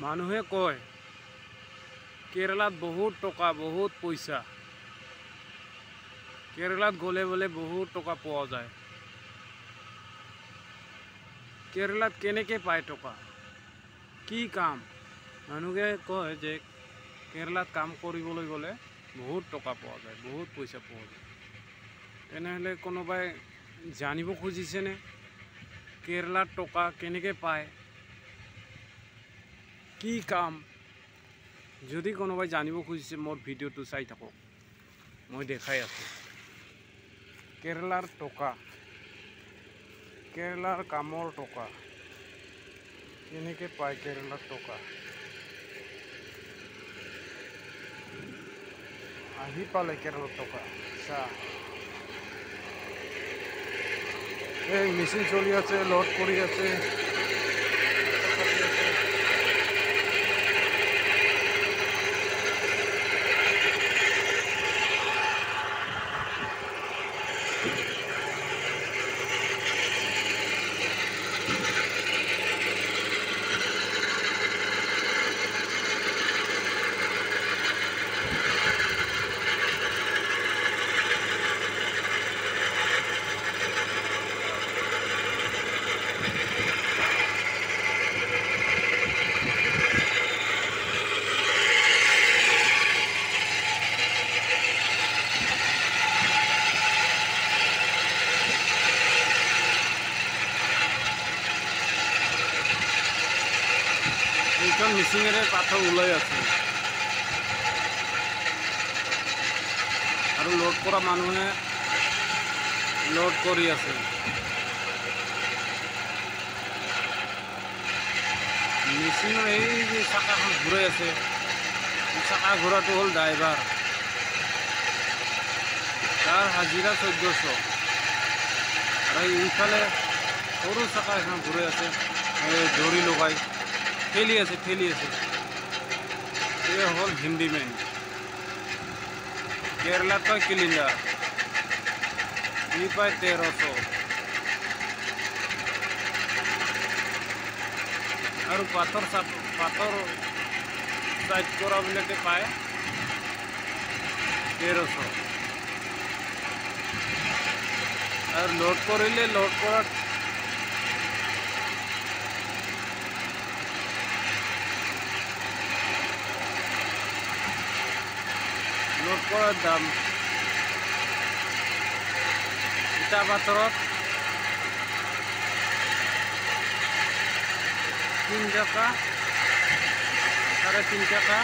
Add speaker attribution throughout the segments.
Speaker 1: মানুহে কয় কেৰালাত বহুত টকা বহুত পইচা কেৰালাত গ'লে বোলে বহুত টকা পোৱা যায় কেৰালাত কেনেকৈ পায় টকা কি কাম মানুহে কয় যে কেৰালাত কাম কৰিবলৈ গ'লে বহুত টকা পোৱা যায় বহুত পইচা পোৱা যায় তেনেহ'লে কোনোবাই জানিব খুজিছেনে কেৰালাত টকা কেনেকৈ পায় কি কাম যদি কোনোবাই জানিব খুজিছে মোৰ ভিডিঅ'টো চাই থাকক মই দেখাই আছোঁ কেৰালাৰ টকা কেৰালাৰ কামৰ টকা কেনেকৈ পায় কেৰালাৰ টকা আহি পালে কেৰালাৰ টকা চা এই মেচিন চলি আছে লোড কৰি আছে এইখন মিচিঙেৰে পাথৰ ওলাই আছে আৰু লোড কৰা মানুহে লোড কৰি আছে মেচিনৰ এই যে চাকাখন ঘূৰাই আছে চাকা ঘূৰাটো হ'ল ড্ৰাইভাৰ তাৰ হাজিৰা 1400 আৰু এইফালে সৰু চাকা এখন ঘূৰাই আছে এই দড়ি লগাই ঠেলি আছে এই হ'ল হিন্দীমেন কেৰালাত কয় কিলিণ্ডাৰ ই পায় 1300 আৰু পাথৰ চাইড কৰাবিলাকে পায় 1300 আৰু লোড কৰিলে লোড কৰাত লোড কৰাৰ দাম ইটা পাথৰত 3 টাকা 3.5 টাকা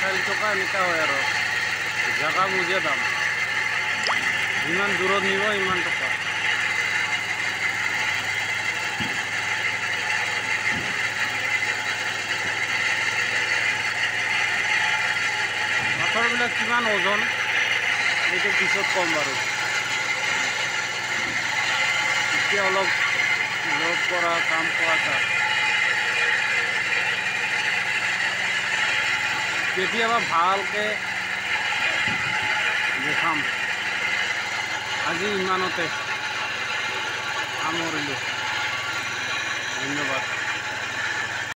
Speaker 1: 4 টাকা এনেকুৱা হয় আৰু জাগা বুজে দাম যিমান দূৰত নিব ইমান টকা পাথৰবিলাক কিমান ওজন এইটো পিছত কম বাৰু এতিয়া অলপ লোড কৰা কাম কৰা তাত কেতিয়াবা ভালকৈ দেখাম আজি ইমানতে সামৰিলোঁ ধন্যবাদ।